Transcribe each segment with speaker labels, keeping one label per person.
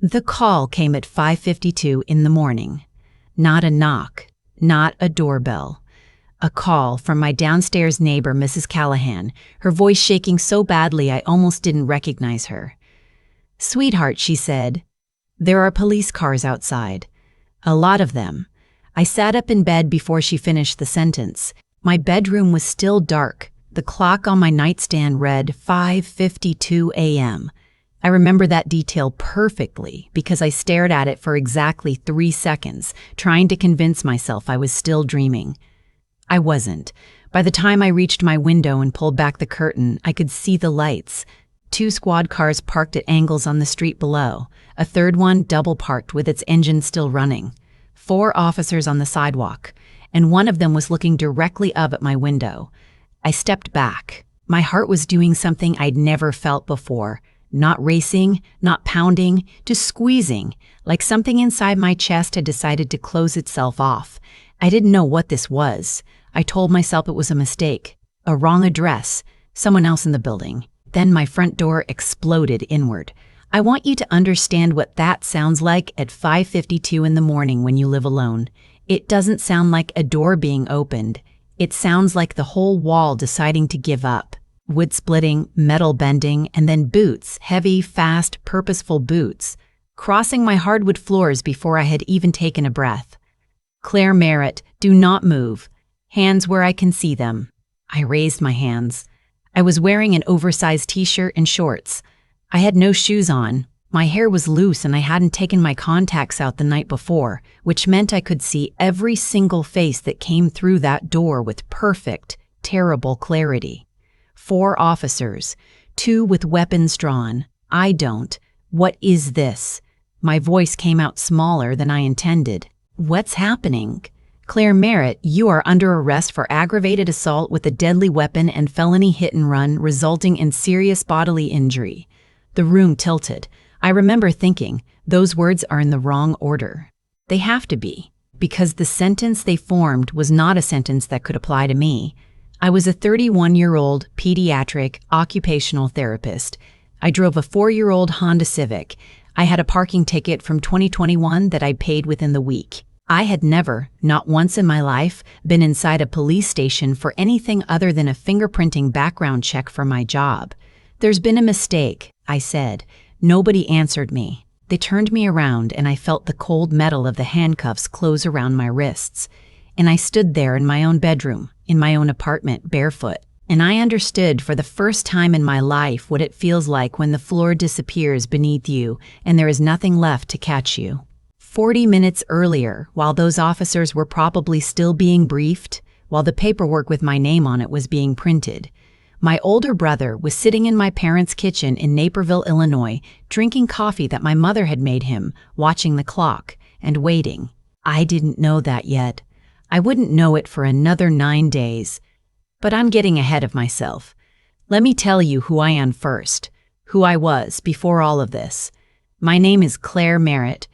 Speaker 1: The call came at 5:52 in the morning. Not a knock, not a doorbell. A call from my downstairs neighbor, Mrs. Callahan, her voice shaking so badly I almost didn't recognize her. "Sweetheart," she said, "there are police cars outside. A lot of them." I sat up in bed before she finished the sentence. My bedroom was still dark. The clock on my nightstand read 5:52 a.m. I remember that detail perfectly because I stared at it for exactly 3 seconds, trying to convince myself I was still dreaming. I wasn't. By the time I reached my window and pulled back the curtain, I could see the lights. 2 squad cars parked at angles on the street below, a third one double parked with its engine still running, 4 officers on the sidewalk, and one of them was looking directly up at my window. I stepped back. My heart was doing something I'd never felt before. Not racing, not pounding, just squeezing, like something inside my chest had decided to close itself off. I didn't know what this was. I told myself it was a mistake, a wrong address, someone else in the building. Then my front door exploded inward. I want you to understand what that sounds like at 5:52 in the morning when you live alone. It doesn't sound like a door being opened. It sounds like the whole wall deciding to give up. Wood splitting, metal bending, and then boots, heavy, fast, purposeful boots, crossing my hardwood floors before I had even taken a breath. "Claire Merritt, do not move. Hands where I can see them." I raised my hands. I was wearing an oversized t-shirt and shorts. I had no shoes on. My hair was loose and I hadn't taken my contacts out the night before, which meant I could see every single face that came through that door with perfect, terrible clarity. 4 officers, 2 with weapons drawn. I don't. What is this? My voice came out smaller than I intended. "What's happening?" "Claire Merritt, you are under arrest for aggravated assault with a deadly weapon and felony hit and run resulting in serious bodily injury." The room tilted. I remember thinking, those words are in the wrong order. They have to be, because the sentence they formed was not a sentence that could apply to me. I was a 31-year-old pediatric occupational therapist. I drove a 4-year-old Honda Civic. I had a parking ticket from 2021 that I paid within the week. I had never, not once in my life, been inside a police station for anything other than a fingerprinting background check for my job. "There's been a mistake," I said. Nobody answered me. They turned me around and I felt the cold metal of the handcuffs close around my wrists. And I stood there in my own bedroom, in my own apartment, barefoot. And I understood for the first time in my life what it feels like when the floor disappears beneath you and there is nothing left to catch you. 40 minutes earlier, while those officers were probably still being briefed, while the paperwork with my name on it was being printed, my older brother was sitting in my parents' kitchen in Naperville, Illinois, drinking coffee that my mother had made him, watching the clock, and waiting. I didn't know that yet. I wouldn't know it for another 9 days. But I'm getting ahead of myself. Let me tell you who I am first, who I was before all of this. My name is Claire Merritt.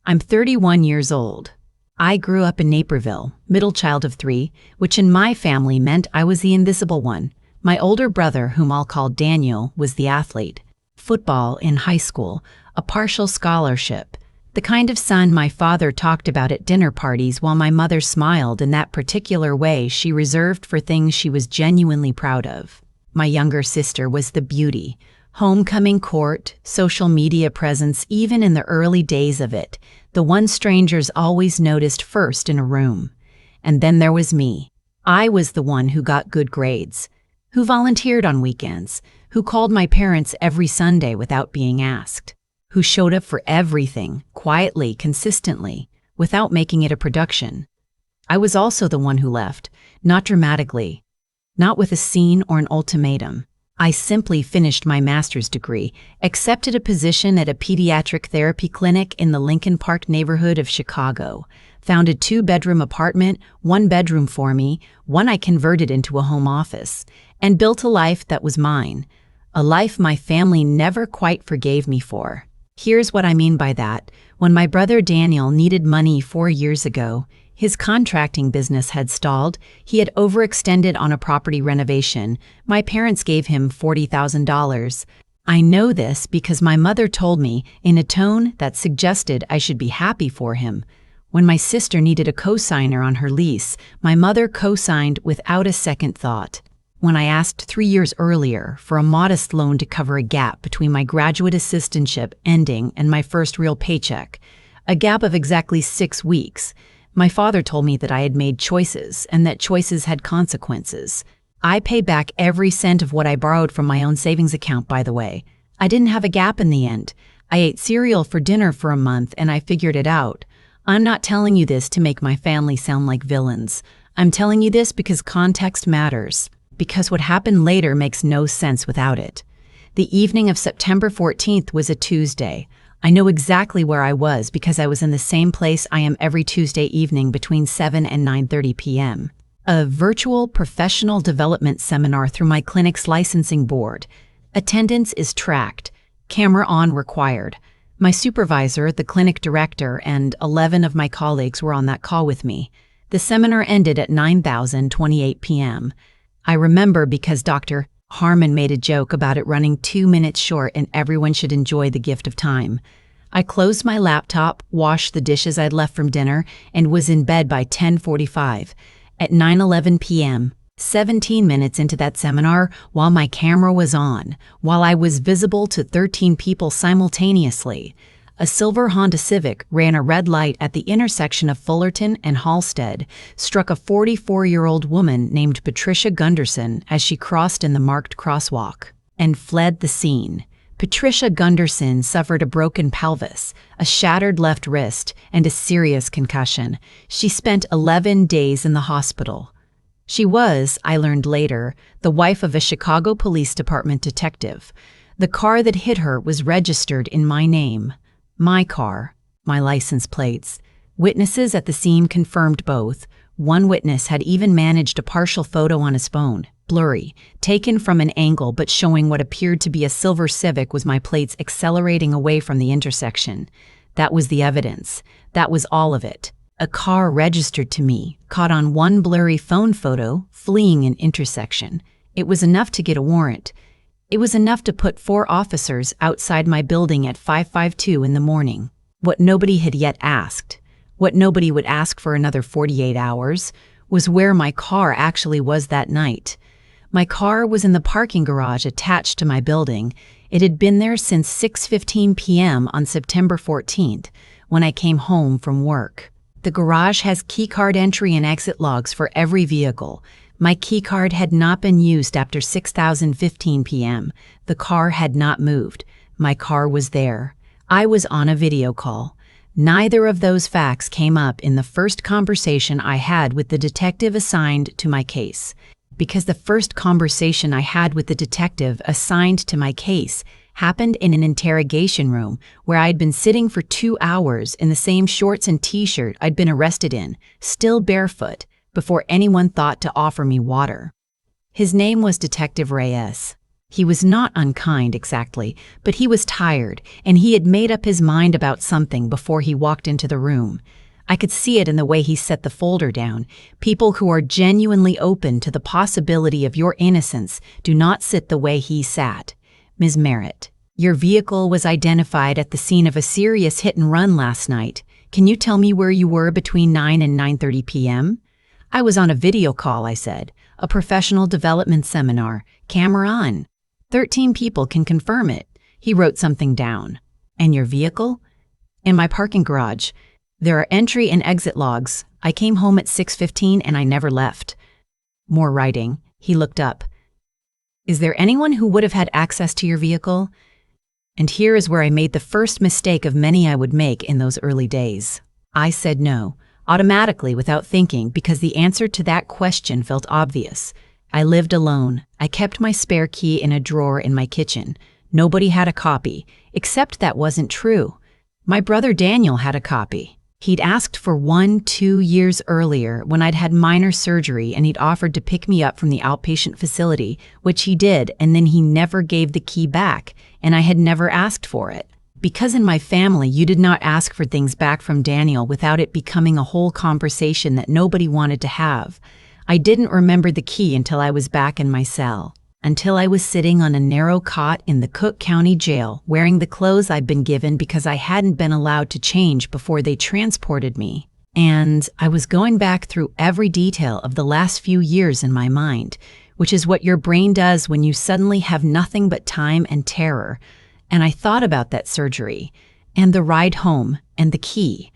Speaker 1: I'm 31 years old. I grew up in Naperville, middle child of 3, which in my family meant I was the invisible one. My older brother, whom I'll call Daniel, was the athlete. Football in high school, a partial scholarship. The kind of son my father talked about at dinner parties while my mother smiled in that particular way she reserved for things she was genuinely proud of. My younger sister was the beauty, homecoming court, social media presence even in the early days of it, the one strangers always noticed first in a room. And then there was me. I was the one who got good grades, who volunteered on weekends, who called my parents every Sunday without being asked, who showed up for everything, quietly, consistently, without making it a production. I was also the one who left, not dramatically, not with a scene or an ultimatum. I simply finished my master's degree, accepted a position at a pediatric therapy clinic in the Lincoln Park neighborhood of Chicago, found a 2-bedroom apartment, 1 bedroom for me, one I converted into a home office, and built a life that was mine, a life my family never quite forgave me for. Here's what I mean by that. When my brother Daniel needed money 4 years ago, his contracting business had stalled, he had overextended on a property renovation. My parents gave him $40,000. I know this because my mother told me in a tone that suggested I should be happy for him. When my sister needed a co-signer on her lease, my mother co-signed without a second thought. When I asked 3 years earlier for a modest loan to cover a gap between my graduate assistantship ending and my first real paycheck, a gap of exactly 6 weeks, my father told me that I had made choices and that choices had consequences. I pay back every cent of what I borrowed from my own savings account, by the way. I didn't have a gap in the end. I ate cereal for dinner for a month and I figured it out. I'm not telling you this to make my family sound like villains. I'm telling you this because context matters. Because what happened later makes no sense without it. The evening of September 14th was a Tuesday. I know exactly where I was because I was in the same place I am every Tuesday evening between 7 and 9:30 p.m. A virtual professional development seminar through my clinic's licensing board. Attendance is tracked. Camera on required. My supervisor, the clinic director, and 11 of my colleagues were on that call with me. The seminar ended at 9:28 p.m. I remember because Dr. Harmon made a joke about it running 2 minutes short and everyone should enjoy the gift of time. I closed my laptop, washed the dishes I'd left from dinner, and was in bed by 10:45. At 9:11 p.m., 17 minutes into that seminar, while my camera was on, while I was visible to 13 people simultaneously, a silver Honda Civic ran a red light at the intersection of Fullerton and Halsted, struck a 44-year-old woman named Patricia Gunderson as she crossed in the marked crosswalk, and fled the scene. Patricia Gunderson suffered a broken pelvis, a shattered left wrist, and a serious concussion. She spent 11 days in the hospital. She was, I learned later, the wife of a Chicago Police Department detective. The car that hit her was registered in my name. My car, my license plates. Witnesses at the scene confirmed both. One witness had even managed a partial photo on his phone, blurry, taken from an angle but showing what appeared to be a silver Civic with my plates accelerating away from the intersection. That was the evidence. That was all of it. A car registered to me, caught on one blurry phone photo, fleeing an intersection. It was enough to get a warrant. It was enough to put 4 officers outside my building at 5:52 in the morning. What nobody had yet asked, what nobody would ask for another 48 hours, was where my car actually was that night. My car was in the parking garage attached to my building. It had been there since 6:15 p.m. on September 14th, when I came home from work. The garage has keycard entry and exit logs for every vehicle. My keycard had not been used after 6:15 p.m. The car had not moved. My car was there. I was on a video call. Neither of those facts came up in the first conversation I had with the detective assigned to my case. Because the first conversation I had with the detective assigned to my case happened in an interrogation room where I'd been sitting for 2 hours in the same shorts and t-shirt I'd been arrested in, still barefoot, before anyone thought to offer me water. His name was Detective Reyes. He was not unkind exactly, but he was tired, and he had made up his mind about something before he walked into the room. I could see it in the way he set the folder down. People who are genuinely open to the possibility of your innocence do not sit the way he sat. Ms. Merritt, your vehicle was identified at the scene of a serious hit-and-run last night. Can you tell me where you were between 9 and 9:30 p.m.? I was on a video call, I said. A professional development seminar. Camera on. 13 people can confirm it. He wrote something down. And your vehicle? In my parking garage. There are entry and exit logs. I came home at 6:15 and I never left. More writing. He looked up. Is there anyone who would have had access to your vehicle? And here is where I made the first mistake of many I would make in those early days. I said no, automatically without thinking, because the answer to that question felt obvious. I lived alone. I kept my spare key in a drawer in my kitchen. Nobody had a copy, except that wasn't true. My brother Daniel had a copy. He'd asked for one 2 years earlier when I'd had minor surgery, and he'd offered to pick me up from the outpatient facility, which he did, and then he never gave the key back, and I had never asked for it. Because in my family you did not ask for things back from Daniel without it becoming a whole conversation that nobody wanted to have. I didn't remember the key until I was back in my cell. until I was sitting on a narrow cot in the Cook County Jail wearing the clothes I'd been given because I hadn't been allowed to change before they transported me. And I was going back through every detail of the last few years in my mind, which is what your brain does when you suddenly have nothing but time and terror. And I thought about that surgery, and the ride home, and the key.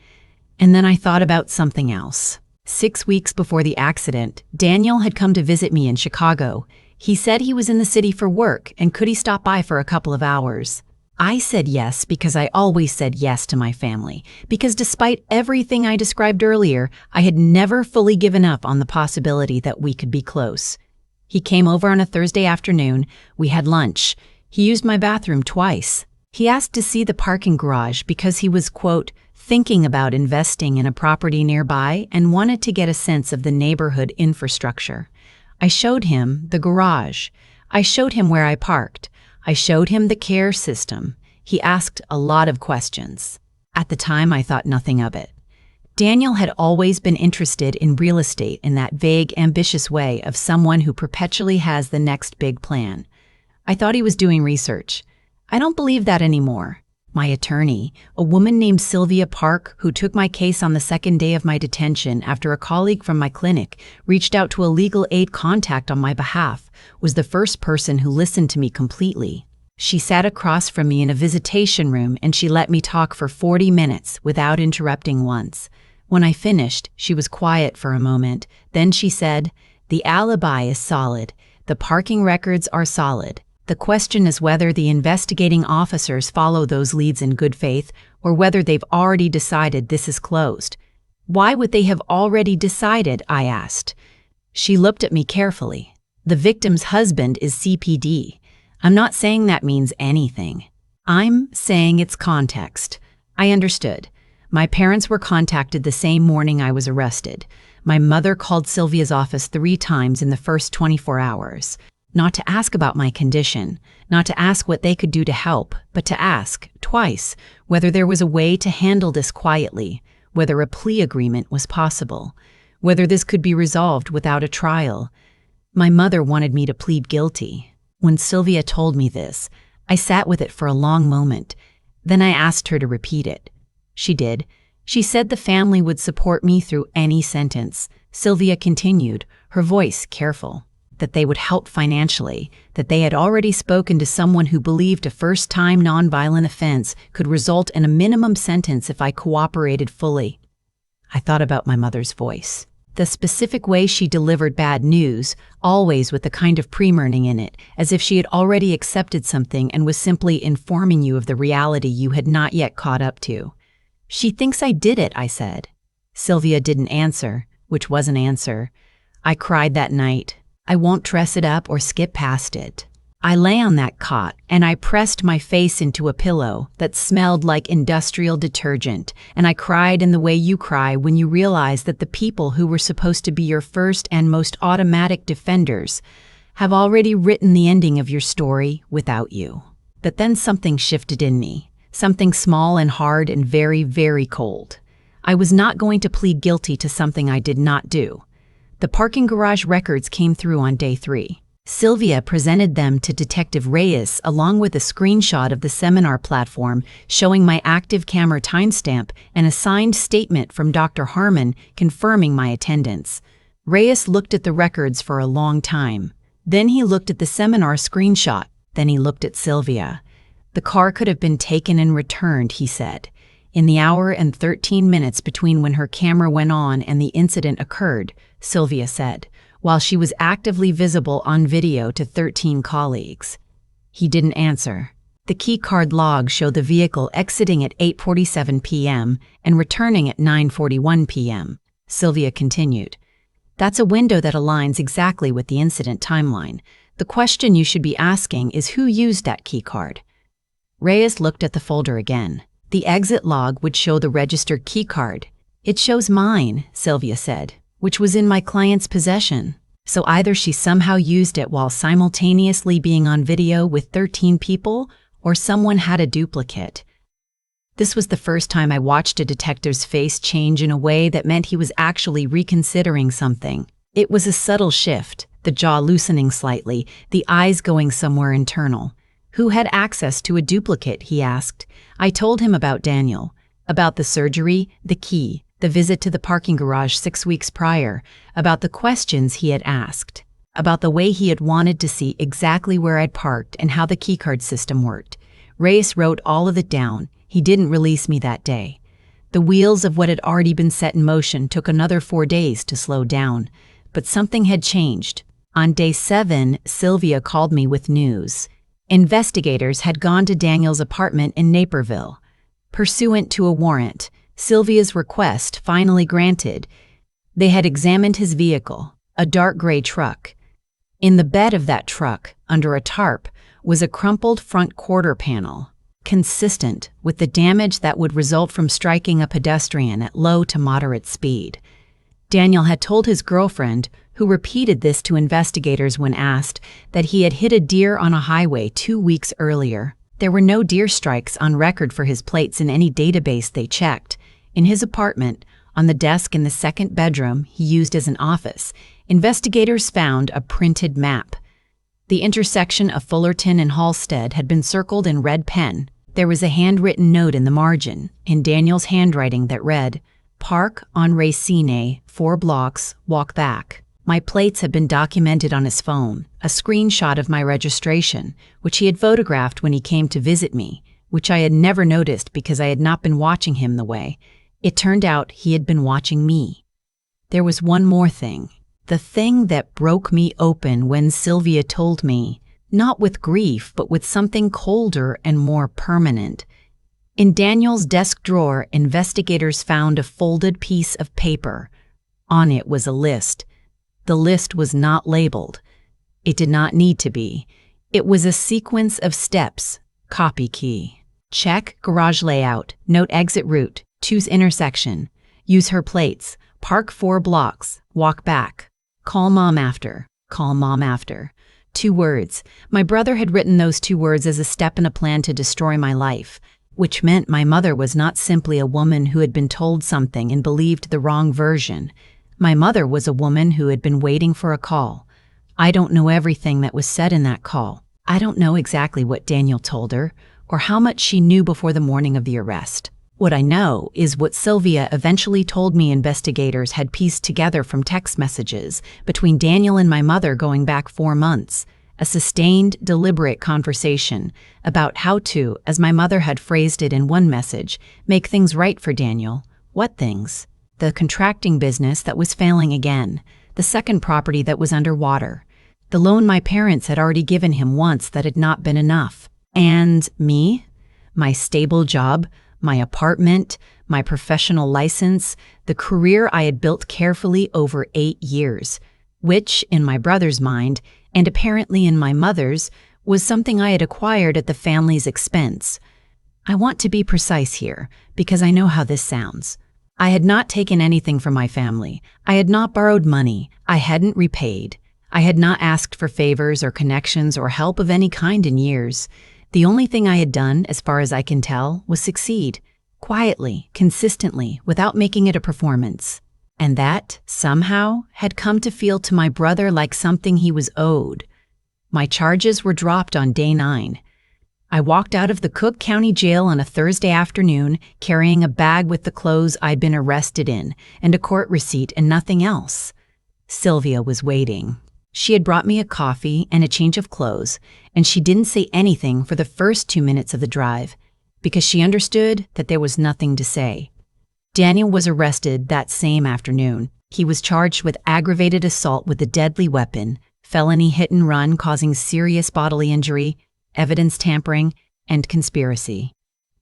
Speaker 1: And then I thought about something else. 6 weeks before the accident, Daniel had come to visit me in Chicago. He said he was in the city for work, and could he stop by for a couple of hours? I said yes because I always said yes to my family, because despite everything I described earlier, I had never fully given up on the possibility that we could be close. He came over on a Thursday afternoon. We had lunch. He used my bathroom twice. He asked to see the parking garage because he was, quote, thinking about investing in a property nearby and wanted to get a sense of the neighborhood infrastructure. I showed him the garage. I showed him where I parked. I showed him the care system. He asked a lot of questions. At the time, I thought nothing of it. Daniel had always been interested in real estate in that vague, ambitious way of someone who perpetually has the next big plan. I thought he was doing research. I don't believe that anymore. My attorney, a woman named Sylvia Park, who took my case on the second day of my detention after a colleague from my clinic reached out to a legal aid contact on my behalf, was the first person who listened to me completely. She sat across from me in a visitation room and she let me talk for 40 minutes without interrupting once. When I finished, she was quiet for a moment. Then she said, "The alibi is solid. The parking records are solid. The question is whether the investigating officers follow those leads in good faith or whether they've already decided this is closed." "Why would they have already decided?" I asked. She looked at me carefully. "The victim's husband is CPD. I'm not saying that means anything. I'm saying it's context." I understood. My parents were contacted the same morning I was arrested. My mother called Sylvia's office 3 times in the first 24 hours. Not to ask about my condition, not to ask what they could do to help, but to ask, twice, whether there was a way to handle this quietly, whether a plea agreement was possible, whether this could be resolved without a trial. My mother wanted me to plead guilty. When Sylvia told me this, I sat with it for a long moment. Then I asked her to repeat it. She did. She said the family would support me through any sentence. Sylvia continued, her voice careful. That they would help financially, that they had already spoken to someone who believed a first-time nonviolent offense could result in a minimum sentence if I cooperated fully. I thought about my mother's voice. The specific way she delivered bad news, always with a kind of pre-learning in it, as if she had already accepted something and was simply informing you of the reality you had not yet caught up to. "She thinks I did it," I said. Sylvia didn't answer, which was an answer. I cried that night. I won't dress it up or skip past it. I lay on that cot and I pressed my face into a pillow that smelled like industrial detergent, and I cried in the way you cry when you realize that the people who were supposed to be your first and most automatic defenders have already written the ending of your story without you. But then something shifted in me, something small and hard and very, very cold. I was not going to plead guilty to something I did not do. The parking garage records came through on day 3. Sylvia presented them to Detective Reyes along with a screenshot of the seminar platform showing my active camera timestamp and a signed statement from Dr. Harmon confirming my attendance. Reyes looked at the records for a long time. Then he looked at the seminar screenshot. Then he looked at Sylvia. "The car could have been taken and returned," he said. "In the hour and 13 minutes between when her camera went on and the incident occurred," Sylvia said, while she was actively visible on video to 13 colleagues. He didn't answer. The keycard logs show the vehicle exiting at 8:47 p.m. and returning at 9:41 p.m. Sylvia continued. "That's a window that aligns exactly with the incident timeline. The question you should be asking is who used that keycard." Reyes looked at the folder again. The exit log would show the registered keycard. "It shows mine," Sylvia said, "which was in my client's possession. So either she somehow used it while simultaneously being on video with 13 people, or someone had a duplicate." This was the first time I watched a detective's face change in a way that meant he was actually reconsidering something. It was a subtle shift, the jaw loosening slightly, the eyes going somewhere internal. Who had access to a duplicate, he asked. I told him about Daniel, about the surgery, the key, the visit to the parking garage 6 weeks prior, about the questions he had asked, about the way he had wanted to see exactly where I'd parked and how the keycard system worked. Reyes wrote all of it down. He didn't release me that day. The wheels of what had already been set in motion took another 4 days to slow down. But something had changed. On day 7, Sylvia called me with news. Investigators had gone to Daniel's apartment in Naperville. Pursuant to a warrant, Sylvia's request finally granted. They had examined his vehicle, a dark gray truck. In the bed of that truck, under a tarp, was a crumpled front quarter panel, consistent with the damage that would result from striking a pedestrian at low to moderate speed. Daniel had told his girlfriend, who repeated this to investigators when asked, that he had hit a deer on a highway 2 weeks earlier. There were no deer strikes on record for his plates in any database they checked. In his apartment, on the desk in the second bedroom he used as an office, investigators found a printed map. The intersection of Fullerton and Halstead had been circled in red pen. There was a handwritten note in the margin, in Daniel's handwriting, that read, "Park on Racine, 4 blocks, walk back." My plates had been documented on his phone, a screenshot of my registration, which he had photographed when he came to visit me, which I had never noticed because I had not been watching him the way. It turned out he had been watching me. There was one more thing. The thing that broke me open when Sylvia told me, not with grief, but with something colder and more permanent. In Daniel's desk drawer, investigators found a folded piece of paper. On it was a list. The list was not labeled. It did not need to be. It was a sequence of steps. Copy key. Check garage layout. Note exit route. Choose intersection. Use her plates. Park 4 blocks. Walk back. Call mom after. Call mom after. 2 words. My brother had written those 2 words as a step in a plan to destroy my life, which meant my mother was not simply a woman who had been told something and believed the wrong version. My mother was a woman who had been waiting for a call. I don't know everything that was said in that call. I don't know exactly what Daniel told her or how much she knew before the morning of the arrest. What I know is what Sylvia eventually told me investigators had pieced together from text messages between Daniel and my mother going back 4 months, a sustained, deliberate conversation about how to, as my mother had phrased it in one message, make things right for Daniel. What things? The contracting business that was failing again, the second property that was underwater, the loan my parents had already given him once that had not been enough, and me, my stable job, my apartment, my professional license, the career I had built carefully over 8 years, which, in my brother's mind, and apparently in my mother's, was something I had acquired at the family's expense. I want to be precise here, because I know how this sounds. I had not taken anything from my family. I had not borrowed money. I hadn't repaid. I had not asked for favors or connections or help of any kind in years. The only thing I had done, as far as I can tell, was succeed, quietly, consistently, without making it a performance. And that, somehow, had come to feel to my brother like something he was owed. My charges were dropped on day 9. I walked out of the Cook County Jail on a Thursday afternoon, carrying a bag with the clothes I'd been arrested in, and a court receipt and nothing else. Sylvia was waiting. She had brought me a coffee and a change of clothes, and she didn't say anything for the first 2 minutes of the drive, because she understood that there was nothing to say. Daniel was arrested that same afternoon. He was charged with aggravated assault with a deadly weapon, felony hit and run causing serious bodily injury, evidence tampering, and conspiracy.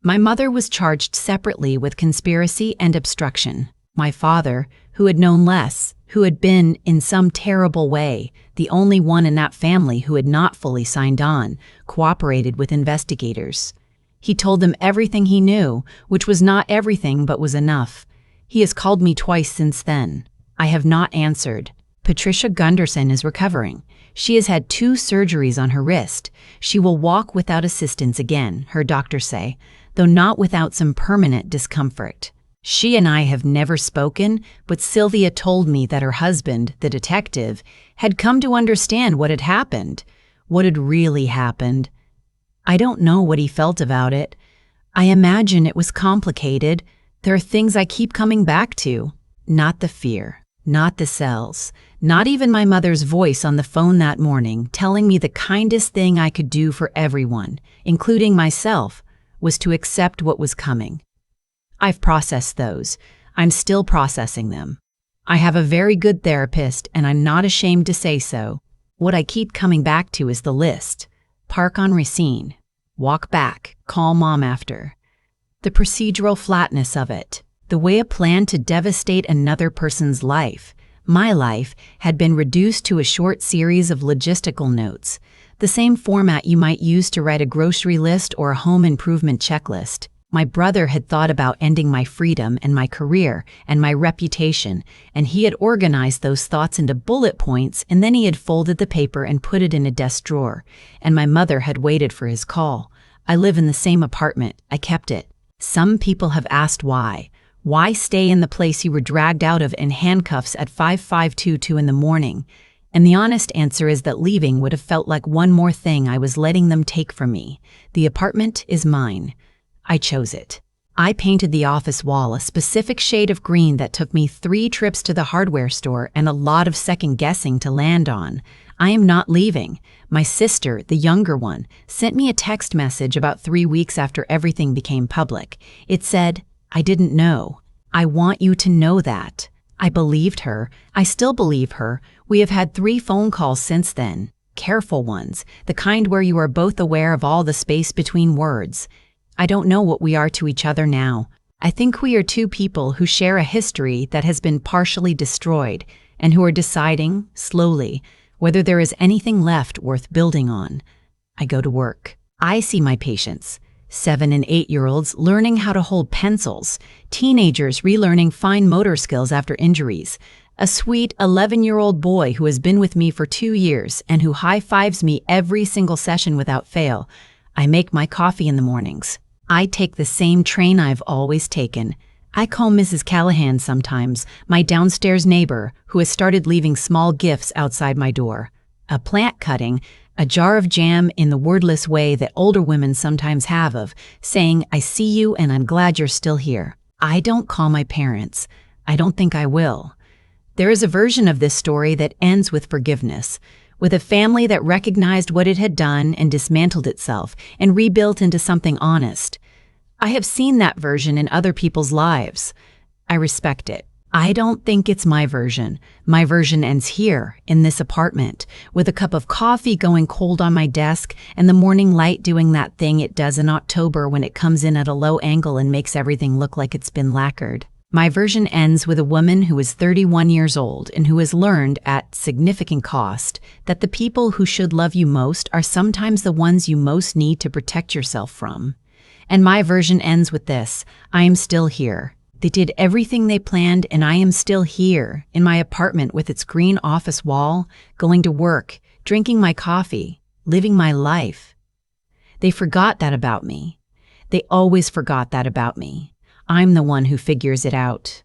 Speaker 1: My mother was charged separately with conspiracy and obstruction. My father, who had known less, who had been, in some terrible way, the only one in that family who had not fully signed on, cooperated with investigators. He told them everything he knew, which was not everything but was enough. He has called me twice since then. I have not answered. Patricia Gunderson is recovering. She has had 2 surgeries on her wrist. She will walk without assistance again, her doctors say, though not without some permanent discomfort. She and I have never spoken, but Sylvia told me that her husband, the detective, had come to understand what had happened, what had really happened. I don't know what he felt about it. I imagine it was complicated. There are things I keep coming back to. Not the fear, not the cells, not even my mother's voice on the phone that morning telling me the kindest thing I could do for everyone, including myself, was to accept what was coming. I've processed those. I'm still processing them. I have a very good therapist, and I'm not ashamed to say so. What I keep coming back to is the list. Park on Racine. Walk back. Call mom after. The procedural flatness of it. The way a plan to devastate another person's life, my life, had been reduced to a short series of logistical notes. The same format you might use to write a grocery list or a home improvement checklist. My brother had thought about ending my freedom and my career and my reputation, and he had organized those thoughts into bullet points, and then he had folded the paper and put it in a desk drawer, and my mother had waited for his call. I live in the same apartment. I kept it. Some people have asked why. Why stay in the place you were dragged out of in handcuffs at 5522 in the morning? And the honest answer is that leaving would have felt like one more thing I was letting them take from me. The apartment is mine. I chose it. I painted the office wall a specific shade of green that took me 3 trips to the hardware store and a lot of second-guessing to land on. I am not leaving. My sister, the younger one, sent me a text message about 3 weeks after everything became public. It said, "I didn't know. I want you to know that." I believed her. I still believe her. We have had 3 phone calls since then. Careful ones, the kind where you are both aware of all the space between words. I don't know what we are to each other now. I think we are 2 people who share a history that has been partially destroyed and who are deciding, slowly, whether there is anything left worth building on. I go to work. I see my patients, 7- and 8-year-olds learning how to hold pencils, teenagers relearning fine motor skills after injuries, a sweet 11-year-old boy who has been with me for 2 years and who high-fives me every single session without fail. I make my coffee in the mornings. I take the same train I've always taken. I call Mrs. Callahan sometimes, my downstairs neighbor, who has started leaving small gifts outside my door. A plant cutting, a jar of jam in the wordless way that older women sometimes have of saying, "I see you and I'm glad you're still here." I don't call my parents. I don't think I will. There is a version of this story that ends with forgiveness, with a family that recognized what it had done and dismantled itself and rebuilt into something honest. I have seen that version in other people's lives. I respect it. I don't think it's my version. My version ends here, in this apartment, with a cup of coffee going cold on my desk and the morning light doing that thing it does in October when it comes in at a low angle and makes everything look like it's been lacquered. My version ends with a woman who is 31 years old and who has learned, at significant cost, that the people who should love you most are sometimes the ones you most need to protect yourself from. And my version ends with this: I am still here. They did everything they planned, and I am still here, in my apartment with its green office wall, going to work, drinking my coffee, living my life. They forgot that about me. They always forgot that about me. I'm the one who figures it out.